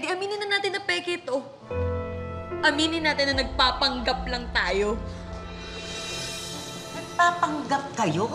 aminin na natin na peke ito. Aminin natin na nagpapanggap lang tayo. Nagpapanggap kayo?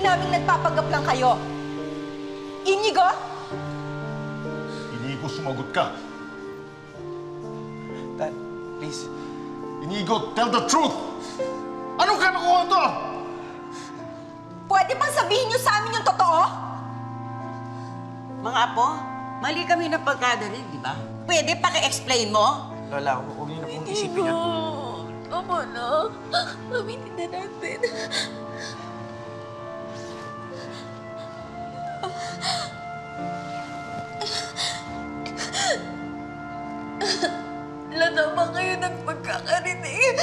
Naming nagpapanggap lang kayo. Inigo? Inigo, sumagot ka. Dad, please. Inigo, tell the truth! Anong ka nakuha ito? Pwede bang sabihin niyo sa amin yung totoo? Mga apo, mali kami ng pagkadarig, di ba? Pwede paki-explain mo? Lola, huwag niyo na pong isipin yan. Tama na. Aminin na natin. Lana ba kayo nagpagkakarinig?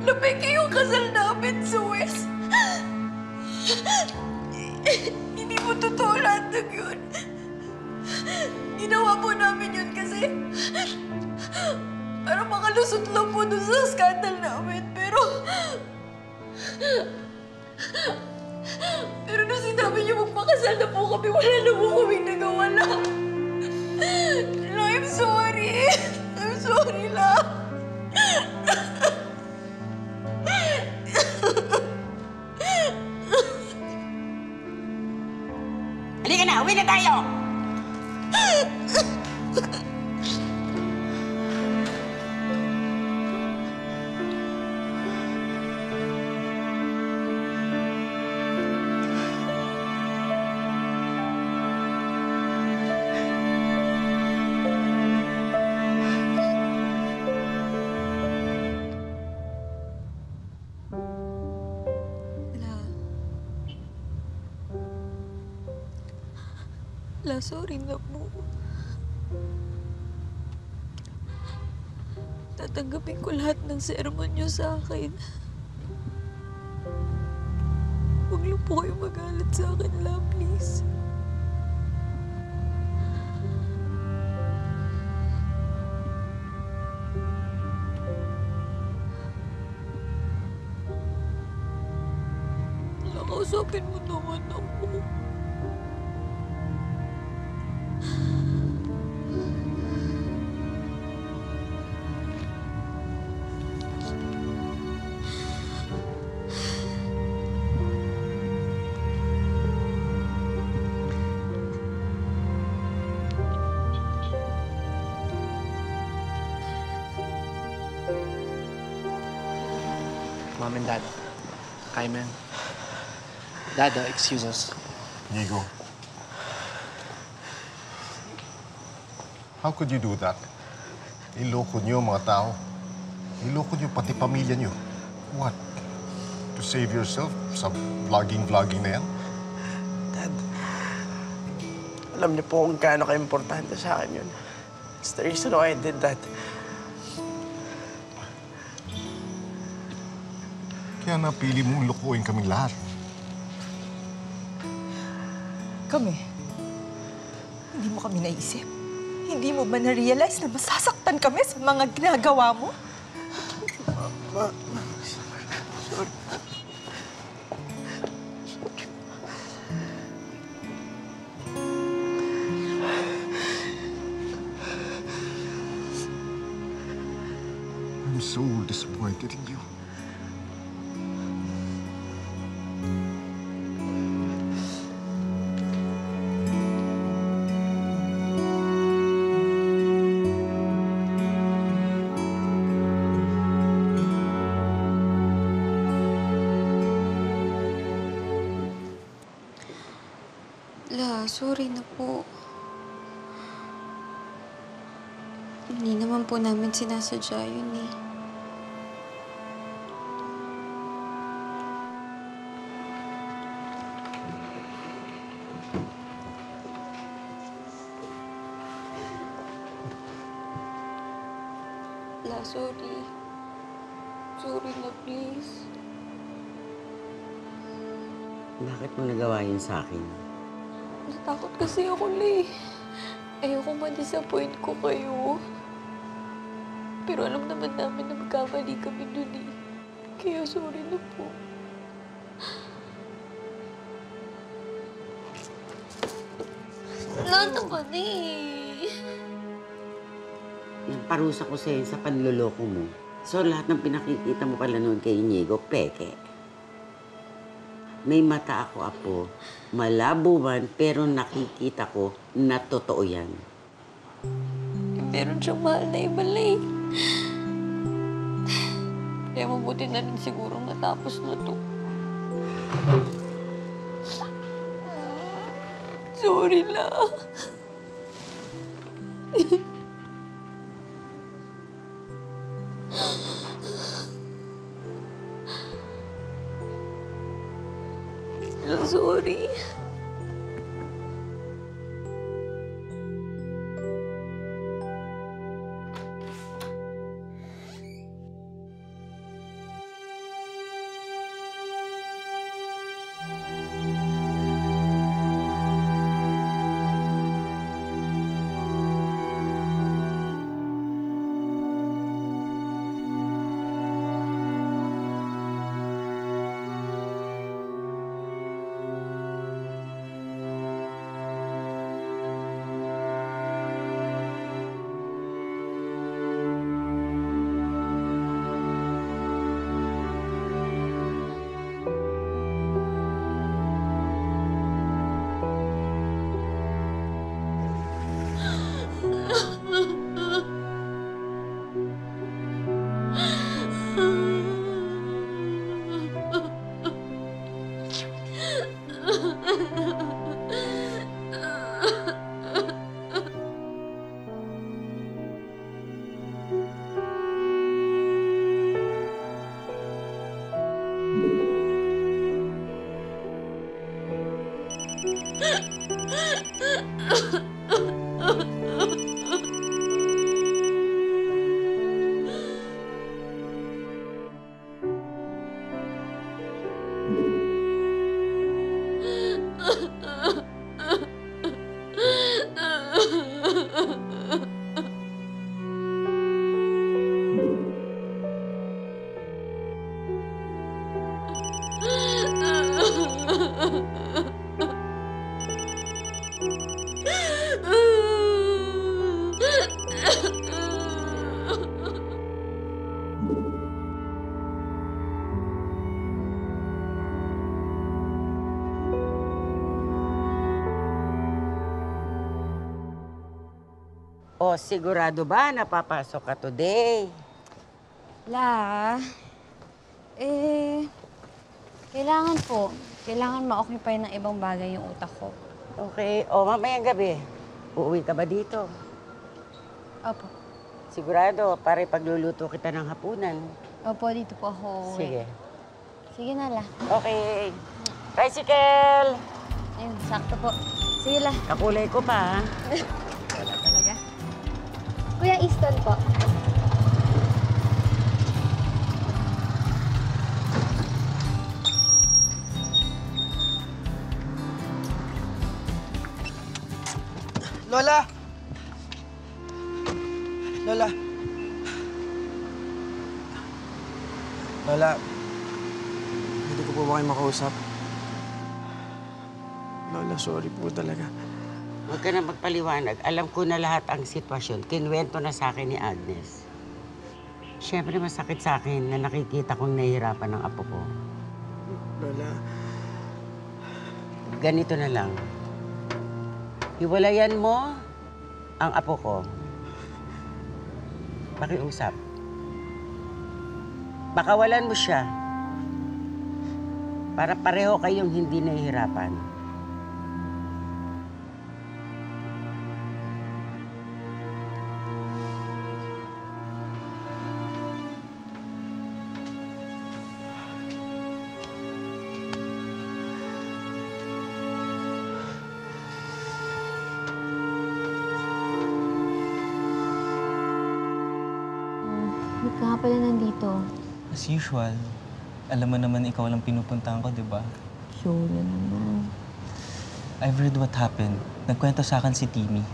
Napeke yung kasal namin sa West. Hindi mo totoo lahat ng yun. Ginawa po namin yun kasi para makalusot lang po dun sa skandal namin. Pero nung sinabi niyo magpakasal na po kami, wala na po kaming nagawa lang. I'm sorry. I'm sorry lang. Halika na, uwi na tayo! Sorry na po. Tatanggapin ko lahat ng sermon niyo sa akin. Huwag lang po kayo magalit sa akin, La, please. Nakausapin mo naman ako. Mom and Dad, Kaiman. Dad, excuse us. Inigo. How could you do that? Iloko niyo mga tao. Iloko niyo pati pamilya niyo. What? To save yourself sa vlogging na yan? Dad, alam niyo po kung gaano ka-importante sa akin yun. It's the reason why I did that. Kaya napili mong lukuin kaming lahat. Kami? Hindi mo kami naisip? Hindi mo ba na-realize na masasaktan kami sa mga ginagawa mo? Ma. Sorry. I'm so disappointed in you. Sorry na po. Hindi naman po namin sinasadya yun eh. Sorry. Sorry na, please. Bakit mo nagawa yun sa akin? Natakot kasi ako, Lay. Ayoko ma-disappoint ko kayo. Pero alam naman namin na magkamali kami dun eh. Kaya sorry na po. Wala naman eh. Yung parusa ko sa'yo sa panloloko mo. So, lahat ng pinakikita mo pala noon kay Inigo, peke. May mata ako, Apo. Malabo man, pero nakikita ko na totoo yan. Meron siyang mahal na iba, Lay. Kaya mabuti na rin siguro matapos na to. Sorry lang. Sorry. O, sigurado ba napapasok ka today? Kailangan po. Kailangan ma-occupy ng ibang bagay yung utak ko. Okay. O, mamayang gabi, uuwi ka ba dito? Opo. Sigurado, para pagluluto kita ng hapunan. Opo, dito po ako uuwi. Sige. Sige na, La. Okay. Tricycle! Ayun, sakto po. Sige, La. Kakulay ko pa, ha? Wala talaga. Kuya Easton po. Lola! Lola! Lola, hindi ko po ba kayo makausap? Lola, sorry po talaga. Huwag ka na magpaliwanag. Alam ko na lahat ang sitwasyon. Kinwento na sa akin ni Agnes. Siyempre, masakit sa akin na nakikita kong nahihirapan ng apo ko. Lola, Ganito na lang. Hiwalayan mo ang apo ko. Pakiusap. Pakawalan mo siya. Para pareho kayong hindi nahihirapan. Ba't ka nga pala nandito? As usual, alam mo naman ikaw lang pinupuntahan ko, di ba? Show na naman. I've read what happened. Nagkwento sa akin si Timmy.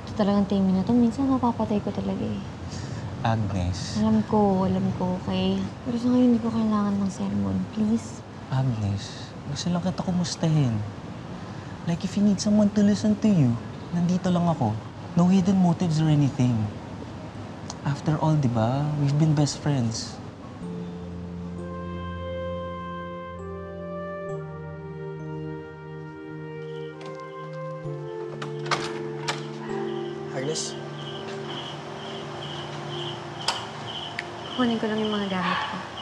Ito talagang Timmy na to. Minsan mapapatay ko talaga eh. Agnes. Alam ko, okay? Pero sa ngayon, hindi ko kailangan ng sermon. Please? Agnes, gusto lang kita kumustahin. Like if you need someone to listen to you, nandito lang ako. No hidden motives or anything. After all, di ba? We've been best friends. Agnes, Kunin ko lang yung mga gamit ko.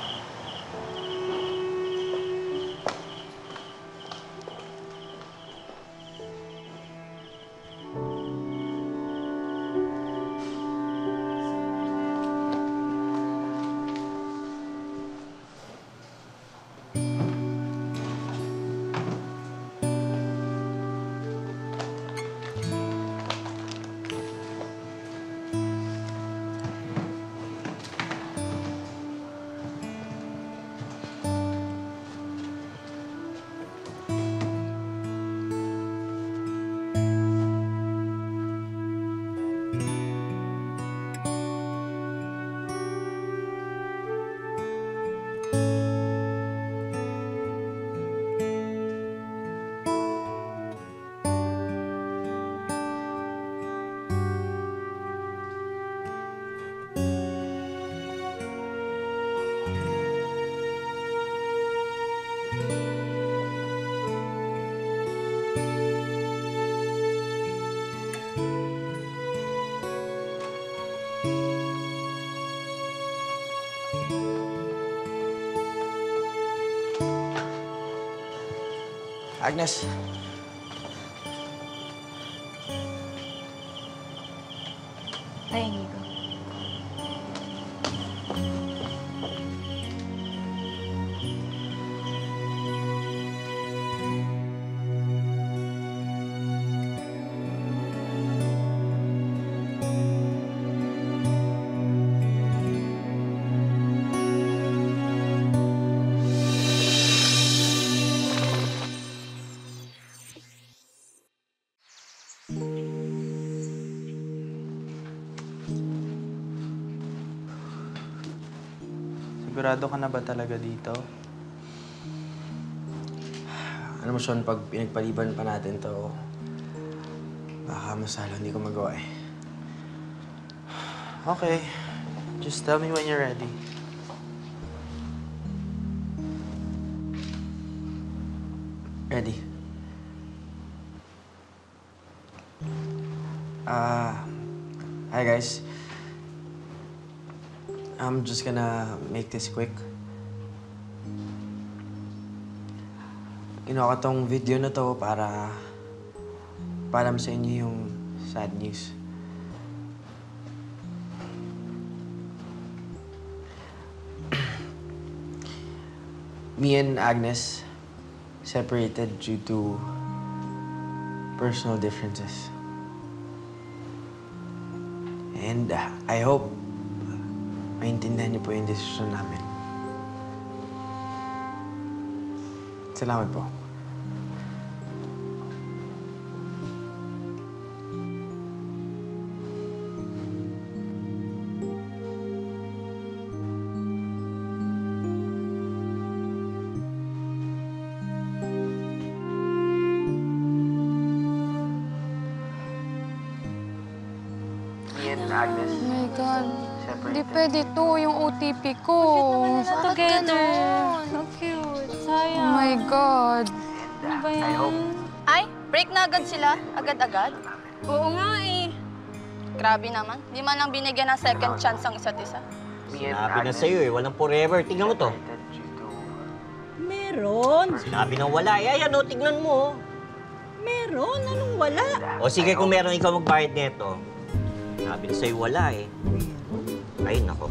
Agnes. Ay, Inigo. Sigurado ka na ba talaga dito? Alam mo, Sean, pag pinagpaliban pa natin to, baka masalo hindi ko magawa eh. Okay. Just tell me when you're ready. Ready? Hi guys. I'm just gonna make this quick. Ginawa ko tong video na to para paalam sa inyo yung sad news. Me and Agnes separated due to personal differences. And I hope maintindihan niyo po yung desisyon namin. Salamat po. Agnes. Oh my God. Siyempre. Hindi pwede to, yung OTP ko. Together. So cute. Sayang. Oh my God. Ano ba yan? I hope. Ay, break na agad sila. Agad-agad. Oo nga eh. Grabe naman. Di man lang binigyan ng second chance ang isa't isa. Sinabi na sa'yo eh, walang forever. Tingnan mo to. Meron. Sinabi na wala. Ay, ano, tignan mo. Meron. Anong wala? O sige, kung meron ikaw magbayad nito. Sinabi na sa'yo wala eh. Ay, nako.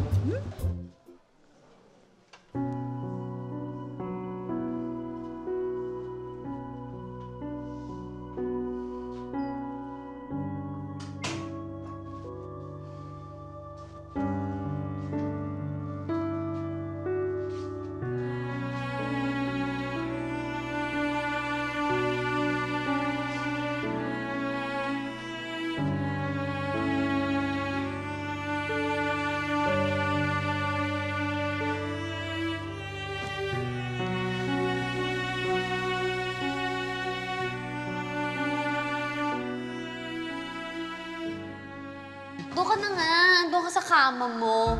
Doon ka na nga. Doon ka sa kama mo.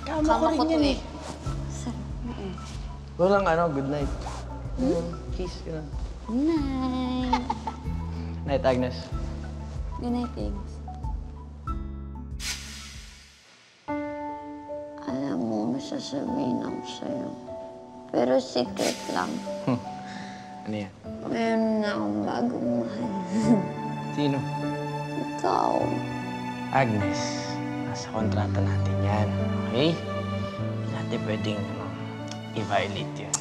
Kama ko rin yan eh. Walang good night. Kiss ka na. Good night. Night, Agnes. Good night, Tiggs. Alam mo, may sasabihin ako sa'yo. Pero secret lang. Ano yan? Meron na akong bagong mahal. Sino? Ikaw. Agnes, nasa kontrata natin yan, okay? Hindi natin pwedeng i-violate yan.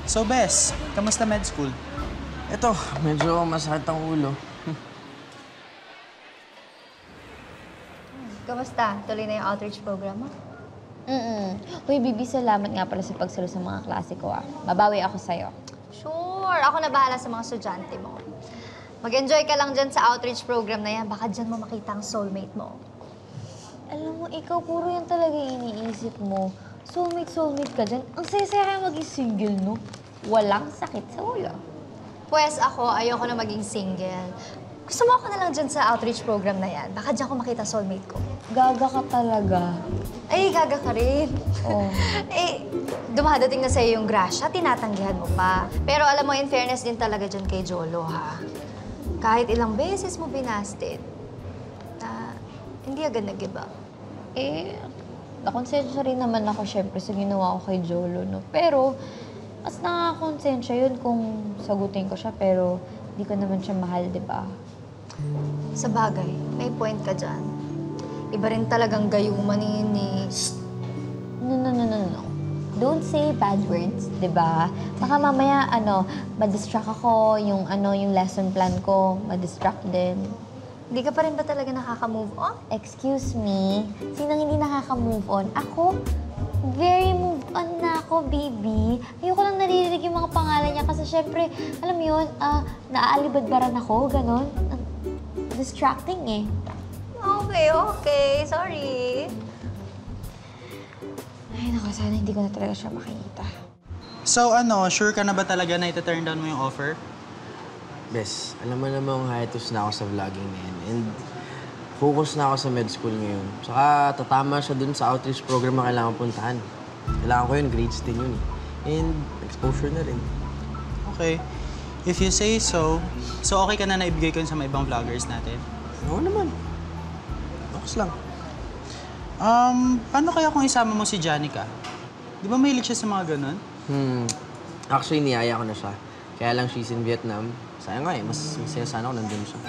So, Bes, kamusta med school? Ito, medyo masakit ang ulo. Kamusta? Tuloy na yung outreach program mo? Uy, Bibi, salamat nga pala sa pagsalo sa mga klase ko, ah. Babawi ako sa'yo. Sure. Ako na bahala sa mga estudyante mo. Mag-enjoy ka lang dyan sa outreach program na yan. Baka dyan mo makita ang soulmate mo. Alam mo, ikaw puro yan talaga iniisip mo. Soulmate ka dyan. Ang saya-saya kaya maging single, no? Walang sakit sa ulo. Pwes ako, ayoko na maging single. Gusto mo ako na lang dyan sa outreach program na yan. Baka dyan ko makita soulmate ko. Gaga ka talaga. Ay, gaga ka rin. Oh. Eh, dumadating na sa'yo yung grasya, tinatanggihan mo pa. Pero alam mo, in fairness din talaga dyan kay Jolo, ha? Kahit ilang beses mo binasted, hindi agad nag-give up. Eh, nakonsensya rin naman ako syempre sa ginawa ko kay Jolo, no? Pero, mas nakakonsensya yun kung sagutin ko siya, pero di ko naman siya mahal, di ba? Sa bagay, may point ka dyan. Iba rin talagang gayuman ni... No. Don't say bad words, di ba? Baka mamaya, ma-distract ako, yung lesson plan ko, ma-distract din. Hindi ka pa rin ba talaga nakaka-move on? Excuse me? Sinang hindi nakaka-move on? Ako? Very move on na ako, baby. Ayoko lang naririnig yung mga pangalan niya kasi syempre, alam mo yun, naaalibadbaran ako, ganon. Distracting eh. Okay. Sorry. Ay, naku, sana hindi ko na talaga siya makikita. So, sure ka na ba talaga na ita-turn down mo yung offer? Bes, alam mo namang hiatus na ako sa vlogging na yan. And focus na ako sa med school ngayon. Saka tatama siya dun sa outreach program na kailangan puntahan. Kailangan ko yun, grades din yun eh. And exposure na rin. Okay. If you say so, okay ka na naibigay ko yun sa mga ibang vloggers natin? Oo naman. Focus lang. Paano kaya kung isama mo si Janica? Di ba mahilig siya sa mga ganun? Actually, niyaya ko na siya. Kaya lang she's in Vietnam. Sayang nga eh, mas masaya sana ako nandun siya.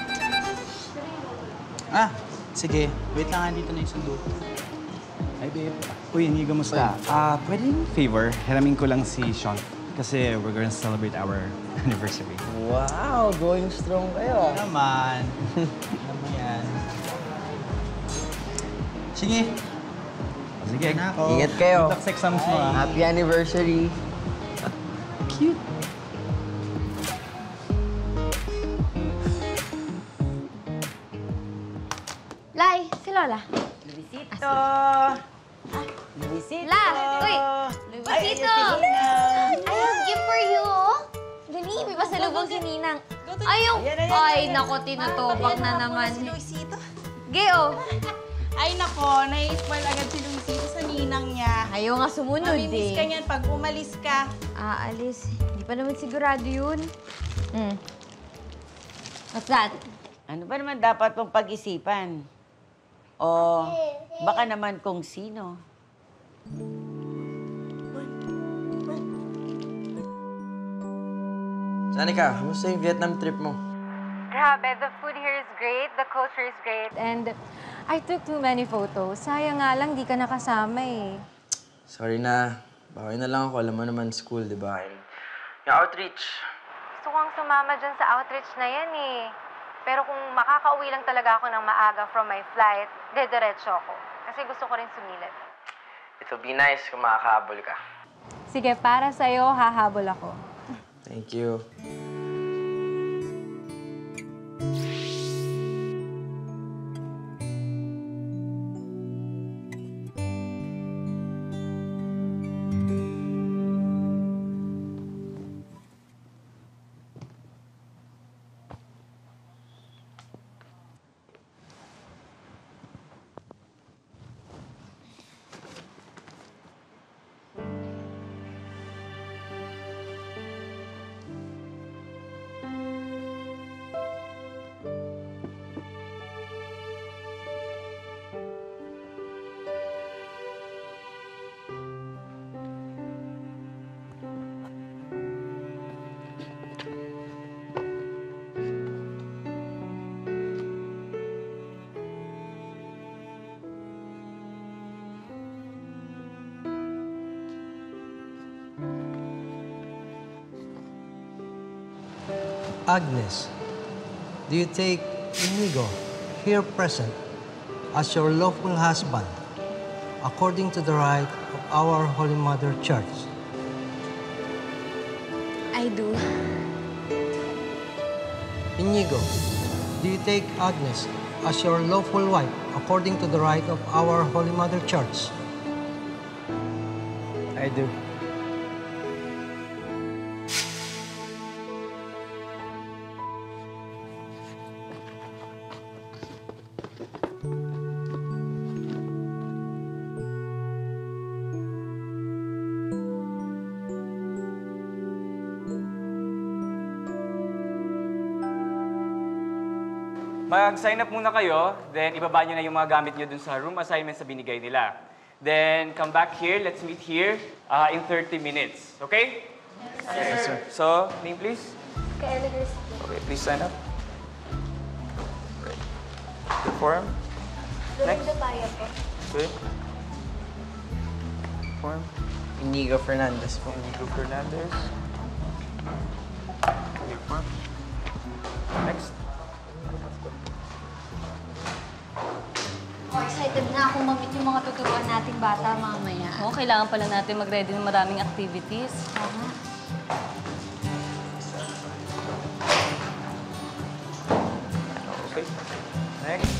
Sige. Wait lang nga, dito na yung sundo. Hi, babe. Uy, hindi kamusta? Pwede yung favor, hiramin ko lang si Sean. Kasi we're gonna celebrate our anniversary. Wow! Going strong kayo. Naman. Alam mo yan. Sige. Sige, na ako. Ingat kayo. Good luck sa exams mo, ah. Happy anniversary. Cute. Lai, si Lola. Luisito! Luisito! La! Uy! Luisito! I have gift for you, oh. Dali, may pasalubong si Ninang. Ay, nako, tinutubag na naman. Si Luisito. Geo. Ay, nako, nai-spoil agad si Luisito sa ninang niya. Ayaw nga sumunod Mamimiss ka niyan pag umalis ka. Aalis. Hindi pa naman sigurado yun. What's that? Ano ba naman dapat mong pag-isipan? O baka naman kung sino? Shanika, kamusta yung Vietnam trip mo? Grabe, the food here is great, the culture is great, and I took too many photos. Sayang nga lang, di ka nakasama eh. Sorry na. Bawi na lang ako. Alam mo naman school, di ba? And yung outreach. Gusto kong sumama dyan sa outreach na yan eh. Pero kung makakauwi lang talaga ako ng maaga from my flight, dediretso ako. Kasi gusto ko rin sumilip. It will be nice kung makakahabol ka. Sige, para sa'yo, hahabol ako. Thank you. Agnes, do you take Inigo, here present, as your lawful husband, according to the rite of our Holy Mother Church? I do. Inigo, do you take Agnes as your lawful wife, according to the rite of our Holy Mother Church? I do. Mag-sign up muna kayo, then ibaba nyo na yung mga gamit nyo dun sa room assignments na binigay nila. Then come back here, let's meet here in 30 minutes. Okay? Yes, sir. So, name please? Kaya Okay, please sign up. The form. Next. Okay. Form. Inigo Fernandez po. Inigo Fernandez. Okay, form. Next. Oh, excited na akong mamit yung mga tuturuan nating bata mamaya. Oo, kailangan pala natin mag-ready ng maraming activities. Okay. Next.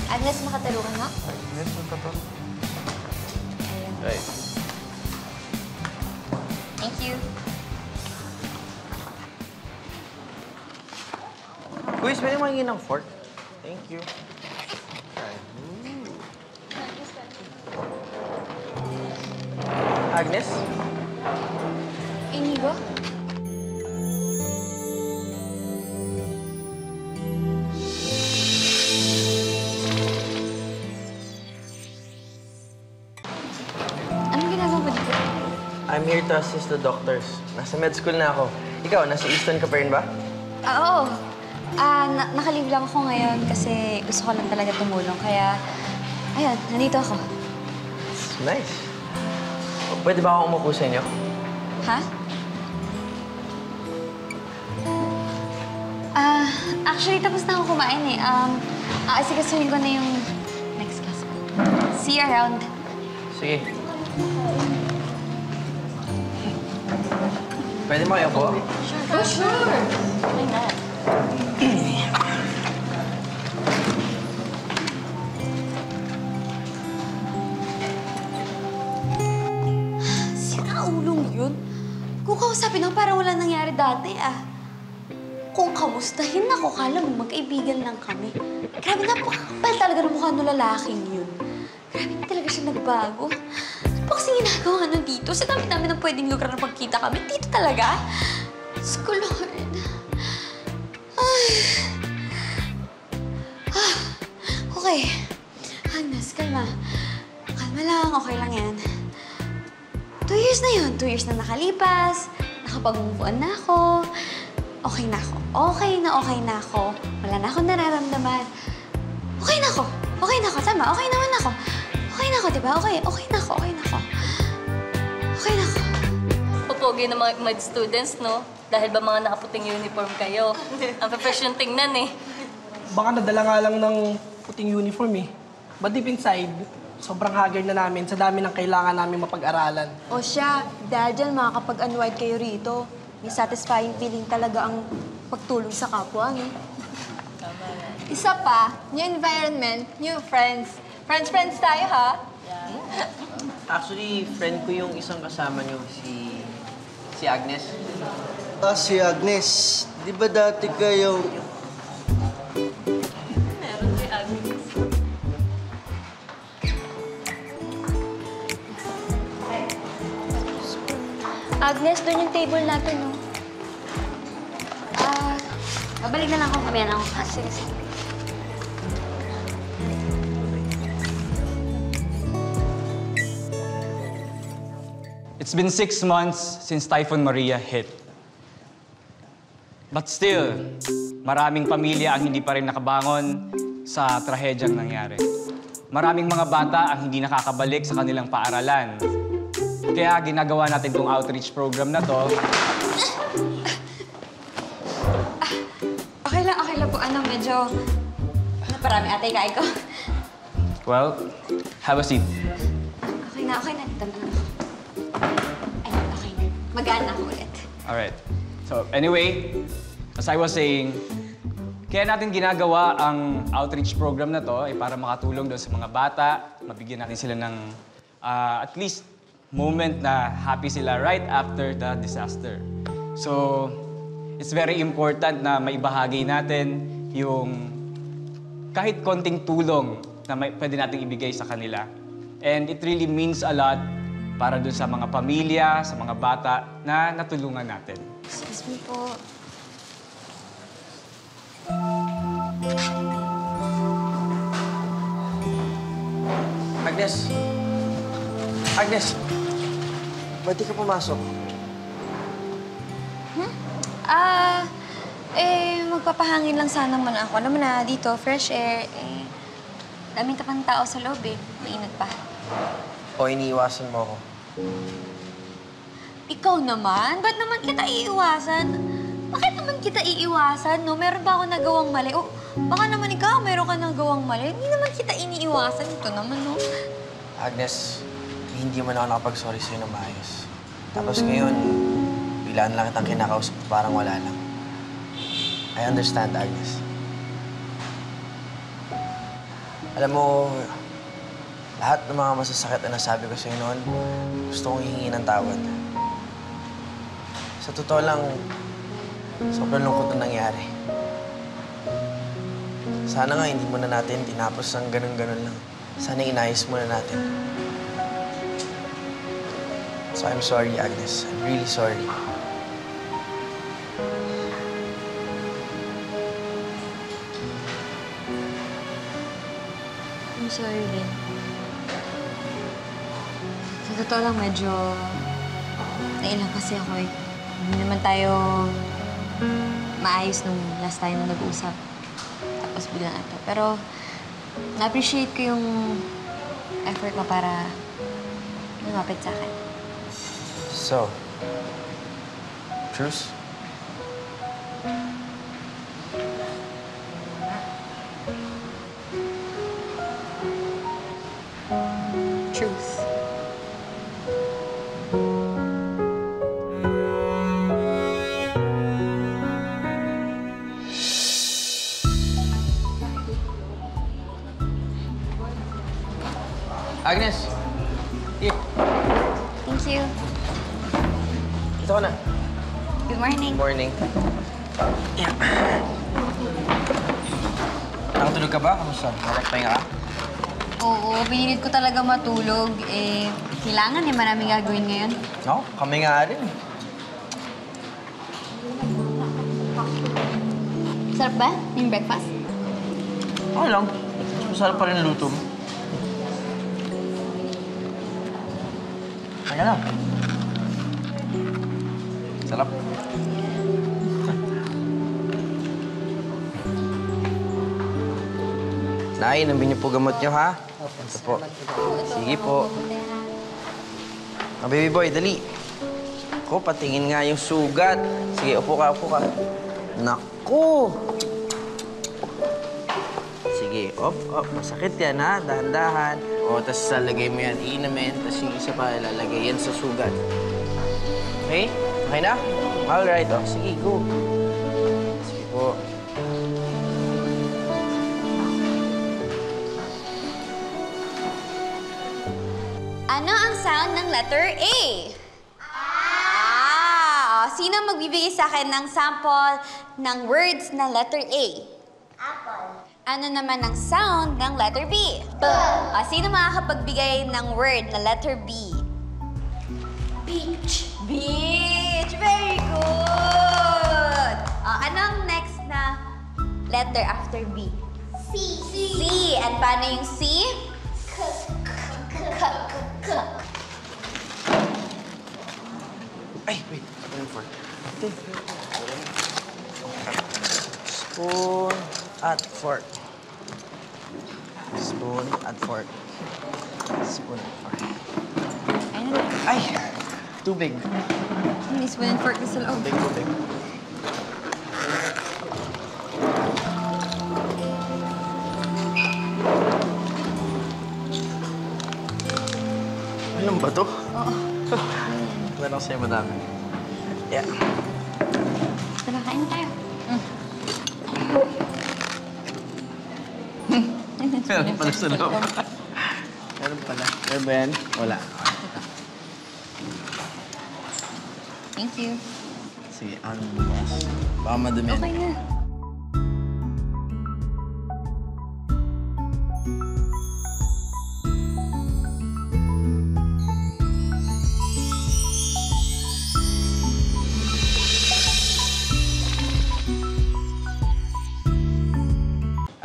Agnes, makatarukan mo? Next, magkatarukan. Ayan. Right. Thank you. Kuis, pwede mahingi ng fork? Thank you. Agnes? Inigo? Anong ginagawa mo dito? I'm here to assist the doctors. Nasa med school na ako. Ikaw, nasa Easton ka pa rin ba? Oo. Nakalive lang ako ngayon kasi gusto ko lang talaga tumulong. Kaya, ayun, nandito ako. It's nice. Pwede ba akong umupo sa inyo? Ha? Actually, tapos na ako kumain eh. Asikasuhin ko na yung next class ko. See you around. Sige. Pwede mo kayo po? Oh, sure. Why not? Sinaulong yun. Kung kausapin ako, parang wala nangyari dati, ah. Kung kamustahin ako, kala mo magkaibigan lang kami. Grabe, napakapal talaga ng mukha ng lalaking yun. Grabe, hindi talaga siya nagbago. Ano ba kasi ginagawa nun dito? Sa dami-dami ng pwedeng lugar na pagkita kami. Dito talaga? Diyos ko, Lord. Ay. Okay. Agnes, kalma. Kalma lang, okay lang yan. 2 years na yun. 2 years na nakalipas. Nakapag-move on na ako. Okay na ako. Okay na ako. Wala na akong nararamdaman. Okay na ako. Okay na ako. Tama, okay naman ako. Okay na ako, diba? Okay na ako. Okay na ako. Okay na ako. Pupogi ng mga med students, no? Dahil ba mga nakaputing uniform kayo? Ang profession tingnan eh. Baka nadala nga lang ng puting uniform eh. But deep inside, sobrang haggard na namin sa dami ng kailangan namin mapag-aralan. O siya, dahil dyan makakapag-unwind kayo rito. May satisfying feeling talaga ang pagtulong sa kapwa, no? Isa pa, new environment, new friends. Friends tayo, ha? Actually, friend ko yung isang kasama niyo, si Agnes. Si Agnes. Di ba dati kayo... Meron si Agnes. Agnes, doon yung table natin, no? Babalik na lang ako kami na ako. Sige, sige. It's been 6 months since Typhoon Maria hit. But still, maraming pamilya ang hindi pa rin nakabangon sa trahedyang nangyari. Maraming mga bata ang hindi nakakabalik sa kanilang paaralan. Kaya ginagawa natin tong outreach program na to. Okay lang po. Medyo... Parami atay kain ko. Well, have a seat. Okay na. Dito na ako. Ayun, okay na. Magaan na ako ulit. Alright. So, anyway, as I was saying, kaya natin ginagawa ang outreach program na to ay para makatulong doon sa mga bata, mabigyan natin sila ng at least moment na happy sila right after the disaster. So, it's very important na maibahagi natin yung kahit konting tulong na pwede nating ibigay sa kanila. And it really means a lot para doon sa mga pamilya, sa mga bata na natulungan natin. Excuse me po. Agnes! Agnes! Ba't di ka pumasok? Magpapahangin lang sana muna ako. Alam mo na, dito, fresh air. Daming tapang tao sa loob eh. Mainit pa. O iniiwasan mo ako? Ikaw naman? Ba't naman kita iiwasan? Bakit naman kita iiwasan, no? Meron ba ako nagawang mali? O, baka naman ikaw, meron ka nagawang mali. Hindi naman kita iniiwasan. Ito naman, no? Agnes, hindi man ako nakapag-sorry sa'yo na maayos. Tapos ngayon, biglaan lang kitang kinakausap, parang wala lang. I understand, Agnes. Alam mo, lahat ng mga masasakit na nasabi ko sa'yo noon, gusto kong hihingi ng tawad. Sa totoo lang, sobrang lungkot na nangyari. Sana nga hindi muna natin tinapos ng ganun-ganun lang. Sana inayos muna natin. So I'm sorry, Agnes. I'm really sorry. I'm sorry din. Sa totoo lang, medyo nailang kasi ako eh. Hindi naman tayo maayos nung last time na nag-usap. Tapos biglang ito. Pero na-appreciate ko yung effort mo para lumapit sa akin. So, truce? Agnes! Here. Thank you. Dito ka na. Good morning. Morning. Yeah. Nakatulog ka ba? Kamusta? Nakapagpahinga ka? Oo, pinilit ko talaga matulog. Eh, kailangan maraming gagawin ngayon. Oo, kami nga rin. Sarap ba yung breakfast? Okay lang. Masarap pa rin luto mo. Kaya lang. Sarap. Nay, inamin niyo po gamot niyo, ha? Ito po. Sige po. Baby boy, dali. Ako, patingin nga yung sugat. Sige, upo ka, upo ka. Naku! Sige, op. Masakit yan, ha? Dahan-dahan. O, tapos lalagay mo yan, iinamin. Tapos yung isa pa, ilalagay yan sa sugat. Okay? Okay na? Alright, o. Sige, go. Sige po. Ano ang sound ng letter A? Sino magbibigay sa akin ng sample ng words na letter A? Apple. Ano naman ang sound ng letter B? B. Sino makakapagbigay ng word na letter B? Beach. Beach. Very good. Ano ang next na letter after B? C. C. And paano yung C? K. Ay, wait. Spoon and fork. Spoon at fork. Spoon at fork. Spoon at fork. Ay! Tubig. May spoon and fork na sa loob. Tubig. Alam ba to? Oo. Meron sa'yo madami. Yeah. Tara, kain tayo. Meron pala sa loob. Meron pala. Meron ba yan? Wala. Thank you. Sige, ano bukas? Baka madumi. Okay na.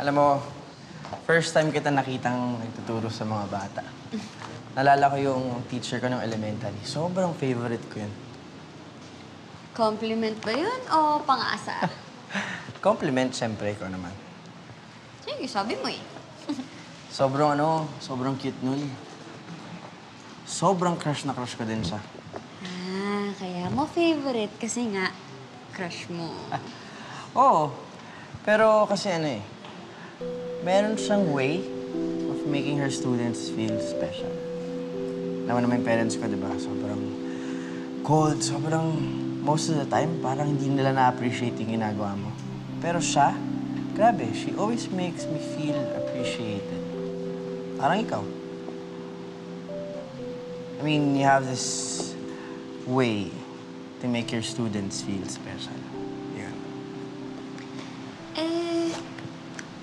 Alam mo, first time kita nakitang nagtuturo sa mga bata. Nalala ko yung teacher ko ng elementary. Sobrang favorite ko yun. Compliment ba yun o pang-aasar? Compliment, siyempre, ikaw naman. Sige, sabi mo eh. Sobrang cute nun. Sobrang crush na crush ko din siya. Kaya mo favorite kasi nga, crush mo. Oo, pero kasi meron siyang way of making her students feel special. Alam mo naman yung parents ko, di ba? Sobrang cold, most of the time, parang hindi nila na-appreciate yung ginagawa mo. Pero siya, grabe, she always makes me feel appreciated. Parang ikaw. I mean, you have this way to make your students feel special. Yun.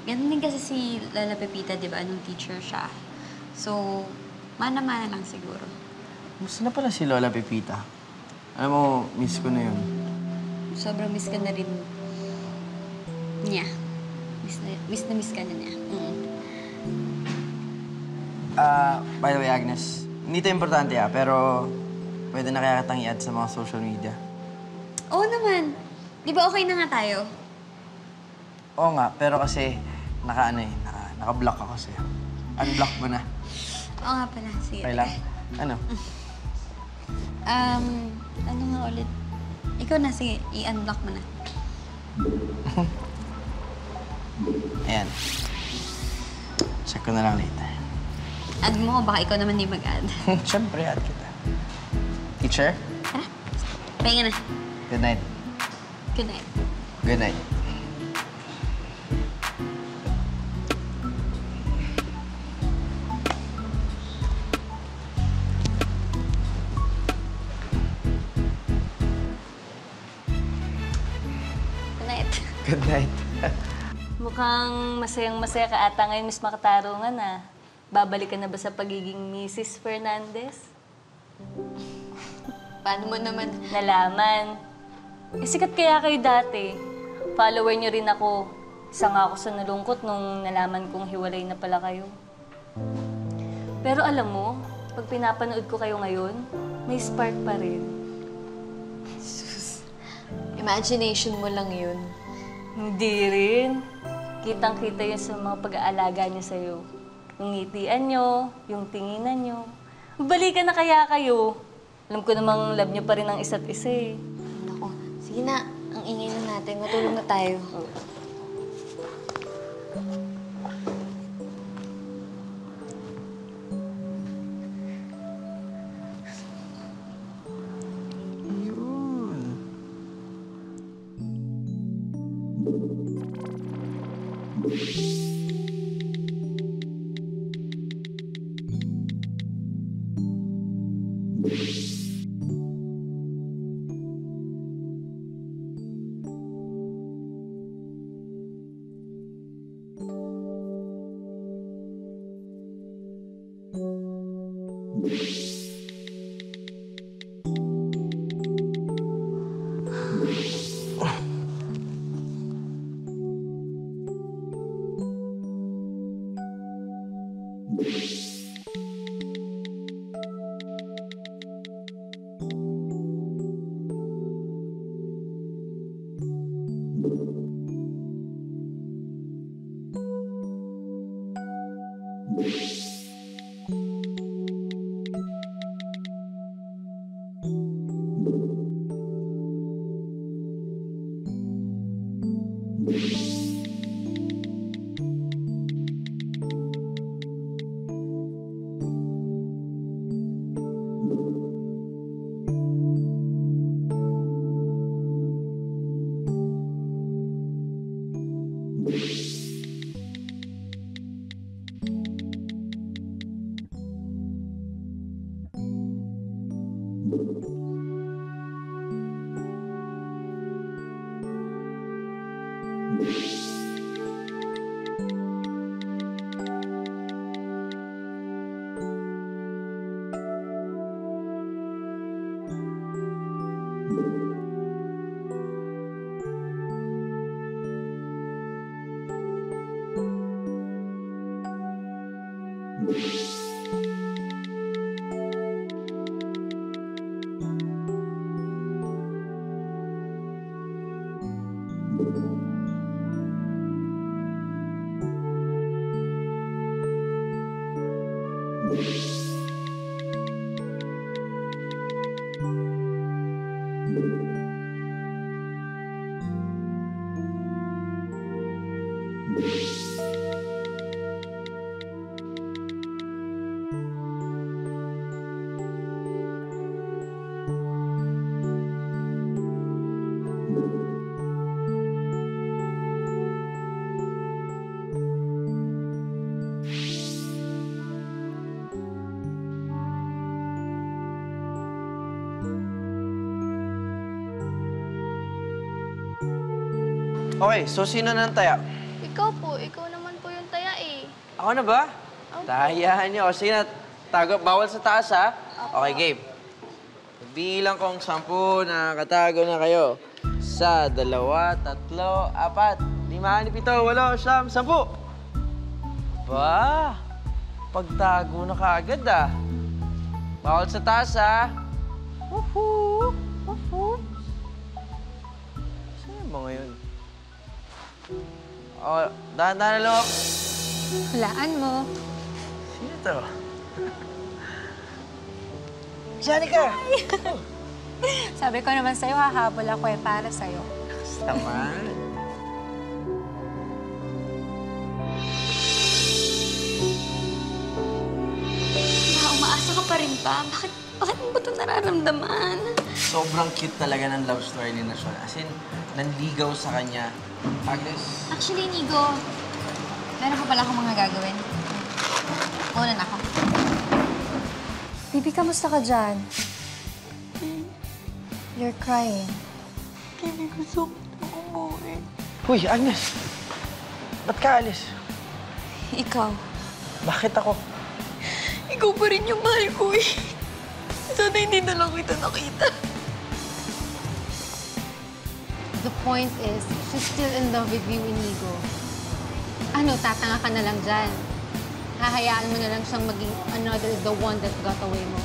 Ganun din kasi si Lola Pepita, di ba? Nung teacher siya. So, mana-mana lang siguro. Gusto na pala si Lola Pepita. Alam mo, miss ko na yun. Sobrang miss ka na rin niya. Miss ka na niya. By the way, Agnes, hindi ito importante pero pwede na kaya kitang i-add sa mga social media. Oo naman. Di ba okay na nga tayo? Oo nga, pero kasi naka-block ako sa'yo. Unblock mo na. Oo nga pala. Sige. Okay lang? Ano? Ano nga ulit? Ikaw na, sige. I-unblock mo na. Ayan. Check ko na lang later. Add mo ko, baka ikaw naman di mag-add. Siyempre, add kita. Teacher? Tara. Pahinga na. Good night. Good night. Good night. Good night. Mukhang masayang-masaya ka ata ngayon, Miss Makatarungan, ah. Babalik ka na ba sa pagiging Mrs. Fernandez? Paano mo naman? Nalaman. Eh, sikat kaya kayo dati. Follower niyo rin ako. Isa nga ako sa nalungkot nung nalaman kong hiwalay na pala kayo. Pero alam mo, pag pinapanood ko kayo ngayon, may spark pa rin. Sus, imagination mo lang yun. Hindi rin. Kitang-kita yun sa mga pag-aalaga niya sa'yo. Yung ngitian niyo, yung tinginan niyo. Balikan na kaya kayo. Alam ko namang love niyo pa rin ang isa't isa eh. Naku, sige na. Ang ingay na natin. Matulog na tayo. Okay, so sino na ang taya? Ikaw po. Ikaw naman po yung taya eh. Ako na ba? Tayahan niyo. O, sige na. Tago. Bawal sa taas, ha? Okay, game. Bilang kong 10 na katago na kayo. 1, 2, 3, 4, 5, 7, 8, 9, 10. Ba? Pagtago na kaagad, ah. Bawal sa taas, ha? Woohoo! Woohoo! Saan yung mga yun? Oh, dahan-dahan na loob. Hulaan mo. Sino to? Janica! Sabi ko naman sa'yo, hahabol ako eh para sa'yo. Naman. Umaasa ka pa rin ba? Bakit mo ba ito nararamdaman? Sobrang cute talaga ng love story ni Sean. As in, nanligaw sa kanya. Agnes. Actually, Nigo, meron pa pala akong mga gagawin. Una na ako. Bibi, kamusta ka dyan? You're crying. Hindi gusto ko umuwi. Uy, Agnes! Ba't ka alis? Ikaw. Bakit ako? Ikaw pa rin yung mahal ko eh. Sana hindi na lang kita nakita. The point is, she's still in love with you, Inigo. Ano, tatanga ka na lang dyan. Hahayaan mo na lang siyang maging another the one that got away mo.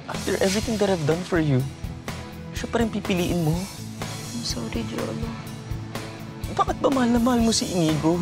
After everything that I've done for you, siya pa rin pipiliin mo. I'm sorry, Jolo. Bakit ba mahal na mahal mo si Inigo?